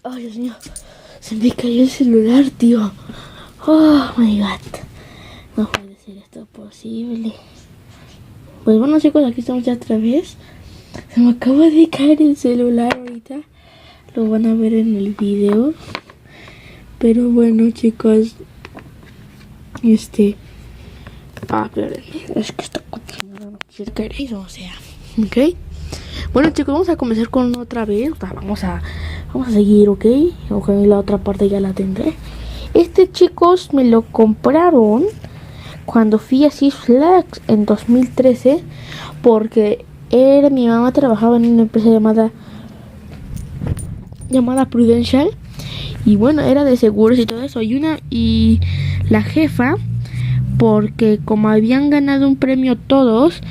Ay, Dios mío. Se me cayó el celular, tío. Oh, my God. No puede ser esto posible. Pues bueno, chicos, aquí estamos ya otra vez. Se me acaba de caer el celular ahorita. Lo van a ver en el video. Pero bueno, chicos. Pero es que esta computadora no quiere caer eso, o sea. ¿Ok? Bueno, chicos, vamos a comenzar con otra vez. Vamos a seguir, ¿ok? Ok, la otra parte ya la tendré. Chicos, me lo compraron cuando fui a Six Flags en 2013. Porque mi mamá trabajaba en una empresa llamada Prudential. Y bueno, era de seguros y todo eso. Y la jefa, porque como habían ganado un premio todos,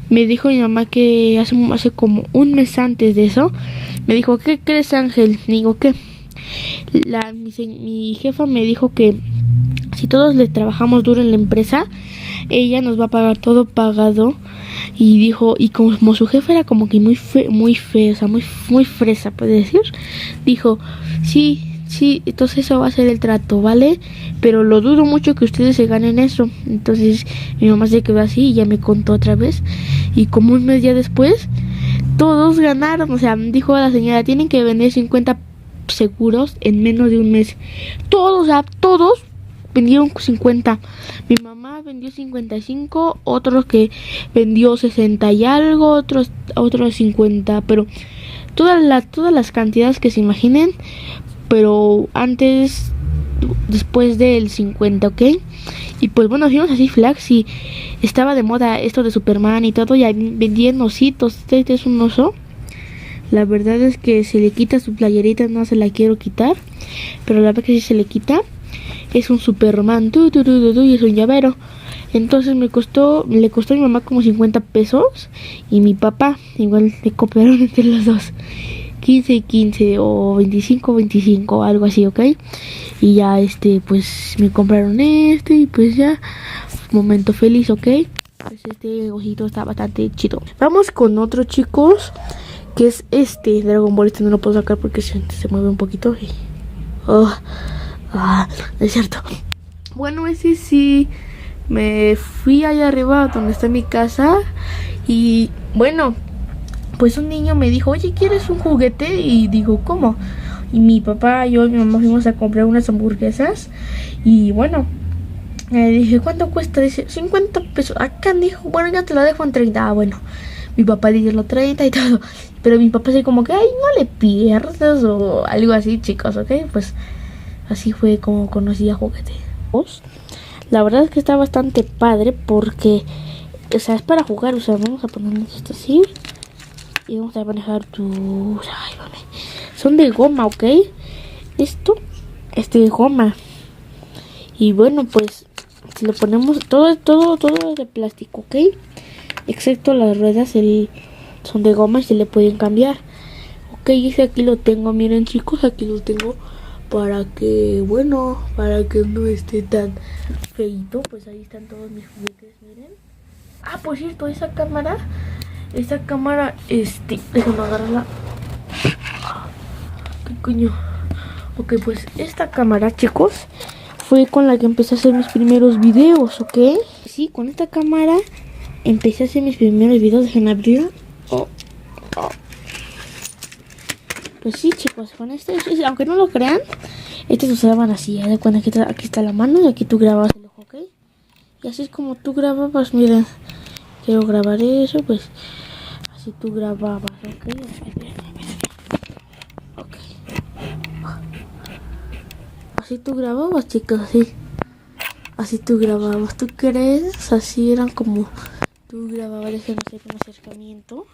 me dijo mi mamá que hace como un mes antes de eso, me dijo, ¿qué crees, Ángel? Me digo, ¿qué? Mi jefa me dijo que si todos le trabajamos duro en la empresa, ella nos va a pagar todo pagado. Y dijo, y como su jefa era como que muy fea, o sea, muy fresa, puede decir, dijo, sí, entonces eso va a ser el trato, ¿vale? Pero lo dudo mucho que ustedes se ganen eso. Entonces mi mamá se quedó así y ya me contó otra vez. Y como un mes ya después, todos ganaron. O sea, dijo la señora, tienen que vender 50 seguros en menos de un mes. Todos vendieron 50. Mi mamá vendió 55, otros que vendió 60 y algo, otros 50, pero todas las cantidades que se imaginen, pero después del 50, ¿ok? Y pues bueno, fuimos así Flags y estaba de moda esto de Superman y todo, ya vendían ositos. Este es un oso. La verdad es que se le quita su playerita, no se la quiero quitar, pero la verdad que sí se le quita. Es un Superman, y es un llavero. Entonces le costó a mi mamá como 50 pesos. Y mi papá, igual le cooperaron entre los dos, 15 y 15 o 25, algo así, ¿ok? Y ya pues me compraron y pues ya, momento feliz, ¿ok? Pues este ojito está bastante chido. Vamos con otro, chicos, que es Dragon Ball. No lo puedo sacar porque se mueve un poquito y... es cierto. Bueno, ese sí, me fui allá arriba donde está mi casa. Y bueno, pues un niño me dijo, oye, ¿quieres un juguete? Y digo, ¿cómo? Y mi papá, yo y mi mamá fuimos a comprar unas hamburguesas. Y bueno, dije, ¿cuánto cuesta? Dice, 50 pesos. Acá dijo, bueno, ya te lo dejo en 30. Bueno, mi papá le dio los 30 y todo. Pero mi papá así como que, ay, no le pierdas o algo así, chicos, ¿ok? Pues así fue como conocí a Juguete. La verdad es que está bastante padre porque, o sea, es para jugar. O sea, vamos a ponernos esto así y vamos a manejar son de goma, ¿ok? Esto es de goma. Y bueno, pues si lo ponemos, todo es de plástico, ¿ok? Excepto las ruedas son de goma y se le pueden cambiar. Ok, aquí lo tengo, miren, chicos, aquí lo tengo. Para que no esté tan feito. Pues ahí están todos mis juguetes, miren. Por cierto, esa cámara, déjame agarrarla. ¿Qué coño? Ok, pues esta cámara, chicos, fue con la que empecé a hacer mis primeros videos, ¿ok? Sí, con esta cámara empecé a hacer mis primeros videos. Déjenme abrirla. Pues sí, chicos, con aunque no lo crean, se usaban así. De cuenta que aquí está la mano y aquí tú grabas el ojo, ¿ok? Y así es como tú grababas, miren. Quiero grabar eso, pues así tú grababas, ¿ok? Ok. Así tú grababas, chicos, así. Así tú grababas, ¿tú crees? Así eran como tú grababas. Déjenme hacer un acercamiento.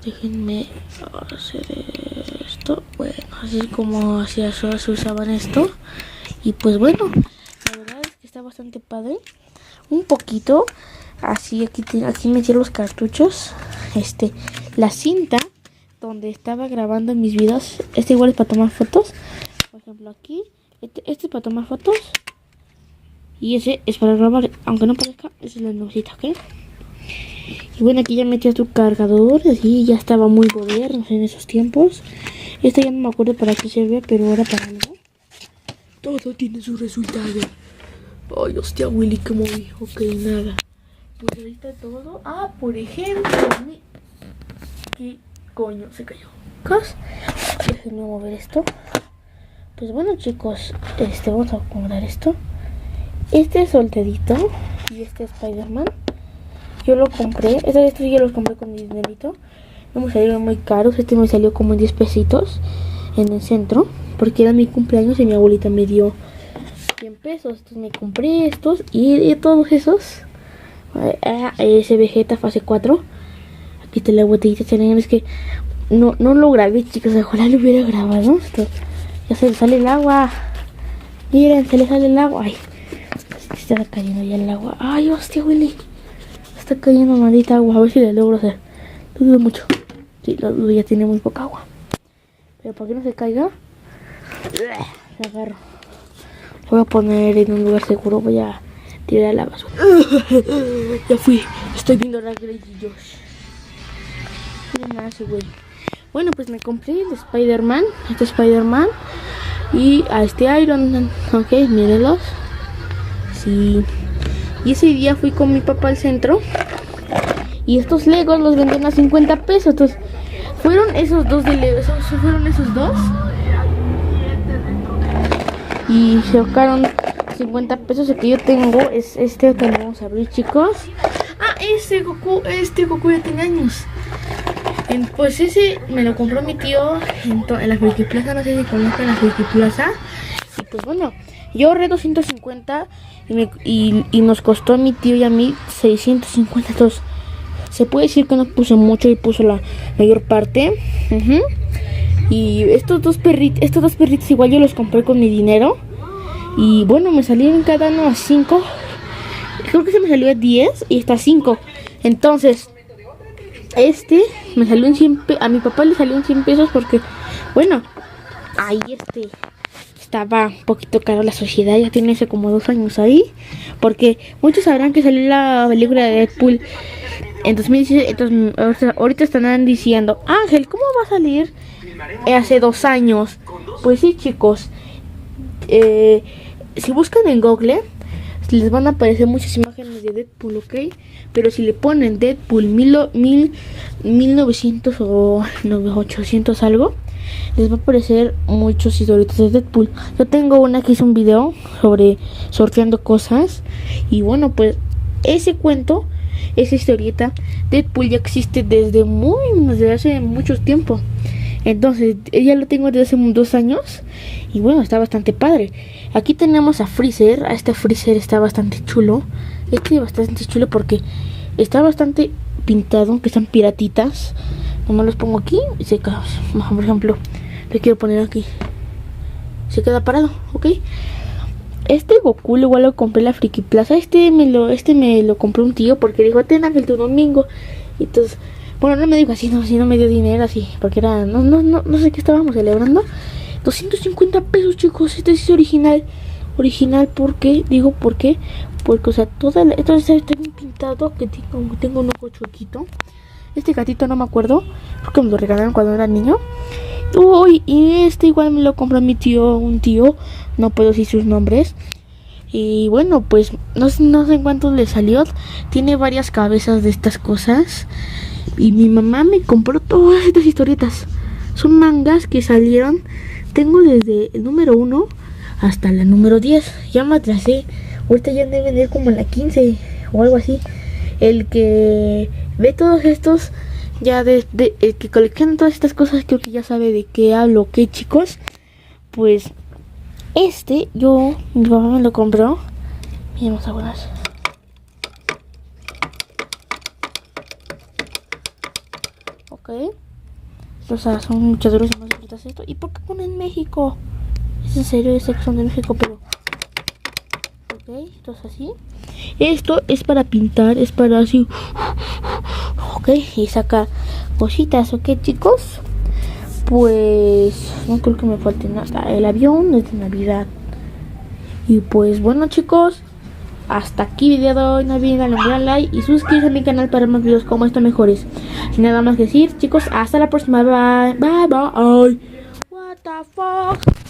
Déjenme hacer esto. Bueno, así es como se usaban esto. Y pues bueno, la verdad es que está bastante padre. Un poquito. Así, aquí metí los cartuchos. La cinta donde estaba grabando mis videos. Igual es para tomar fotos. Por ejemplo, aquí. Este es para tomar fotos. Y ese es para grabar. Aunque no parezca, esa es la lucita, ¿ok? Y bueno, aquí ya metí tu cargador. Así ya estaba muy moderno en esos tiempos. Esta ya no me acuerdo para qué sirve, pero era para algo. Todo tiene su resultado. Ay, hostia, Willy, que moví. Ok, nada. Pues ahorita todo. Ah, por ejemplo, ¿qué coño se cayó? ¿Cos? Déjenme mover esto. Pues bueno, chicos, vamos a acomodar esto. Este es soldadito y este es Spider-Man. Yo lo compré. Estos sí yo los compré con mi dinerito. No me salieron muy caros. Este me salió como en 10 pesitos en el centro, porque era mi cumpleaños y mi abuelita me dio 100 pesos. Entonces me compré estos y todos esos. Ese Vegeta fase 4. Aquí está la botellita. Es que no lo grabé, chicos. Ojalá lo hubiera grabado. Esto, ya se le sale el agua. Miren, se le sale el agua. Ay, se está cayendo ya el agua. Ay, hostia, Willy. Está cayendo maldita agua. A ver si le logro hacer. Dudo mucho. Sí, lo dudo, ya tiene muy poca agua. Pero para que no se caiga, lo agarro. Lo voy a poner en un lugar seguro. Voy a tirar a la basura. Ya fui. Estoy viendo la Grey y Josh. Miren nada ese güey. Bueno, pues me compré el Spider-Man. Este Spider-Man. Y a este Iron Man. Ok, mírenlos. Sí. Y ese día fui con mi papá al centro. Y estos Legos los vendían a 50 pesos. Entonces, fueron esos dos de Legos. Fueron esos dos. Y se sacaron 50 pesos. El que yo tengo es este que vamos a abrir, chicos. Ah, este Goku ya tiene años. Pues ese me lo compró mi tío en la Friki Plaza. No sé si conocen la Friki Plaza. Y pues bueno, yo ahorré 250 y nos costó a mi tío y a mí 650. Entonces, se puede decir que no puse mucho y puso la mayor parte. Y estos dos perritos igual yo los compré con mi dinero. Y bueno, me salieron cada uno a 5. Creo que se me salió a 10 y está a 5. Entonces, me salió en 100 pesos. A mi papá le salió en 100 pesos porque, bueno, ahí estaba un poquito caro la sociedad. Ya tiene ese como 2 años ahí. Porque muchos sabrán que salió la película de Deadpool en 2016. Entonces, ahorita están diciendo, Ángel, ¿cómo va a salir hace 2 años? Pues sí, chicos. Si buscan en Google, les van a aparecer muchas imágenes de Deadpool, ¿ok? Pero si le ponen Deadpool 1900 o 800 algo, les va a aparecer muchos historietas de Deadpool. Yo tengo una que hice un video sobre sorteando cosas. Y bueno, pues ese cuento, esa historieta, Deadpool ya existe desde hace mucho tiempo. Entonces, ya lo tengo desde hace 2 años. Y bueno, está bastante padre. Aquí tenemos a Freezer. Este Freezer está bastante chulo. Bastante chulo porque está bastante pintado, aunque están piratitas. Nomás los pongo aquí y se queda. Por ejemplo, le quiero poner aquí. Se queda parado, ¿ok? Este Goku igual lo compré en la Friki Plaza. Este me lo compró un tío porque dijo, ten Ángel tu domingo. Y entonces, bueno, no me dijo así, no me dio dinero así, porque era, no sé qué estábamos celebrando. 250 pesos, chicos. Este es original. ¿Por qué? ¿Por qué? Porque, o sea, esto está bien pintado, que tengo un ojo chuequito. Este gatito no me acuerdo, porque me lo regalaron cuando era niño. Uy, y igual me lo compró un tío, no puedo decir sus nombres. Y bueno, pues no sé en cuánto le salió. Tiene varias cabezas de estas cosas. Y mi mamá me compró todas estas historietas. Son mangas que salieron. Tengo desde el número 1 hasta la número 10. Ya me atrasé. Ahorita ya deben ir como en la 15 o algo así. El que ve todos estos, el que colecciona todas estas cosas, creo que ya sabe de qué hablo, ¿ok, chicos? Pues mi papá me lo compró. Miren, vamos a poner. Ok. O sea, son luchadores más bonitas esto. ¿Y por qué ponen México? Es en serio, sé que son de México, pero... Ok, esto es así. Esto es para pintar, es para así... Ok, y saca cositas, ok, chicos. Pues... no creo que me falte nada. El avión es de Navidad. Y pues bueno, chicos, hasta aquí video de hoy. No olviden darle un like y suscribirse a mi canal para más videos como estos mejores. Sin nada más que decir, chicos, hasta la próxima. Bye, bye, bye. the fuck.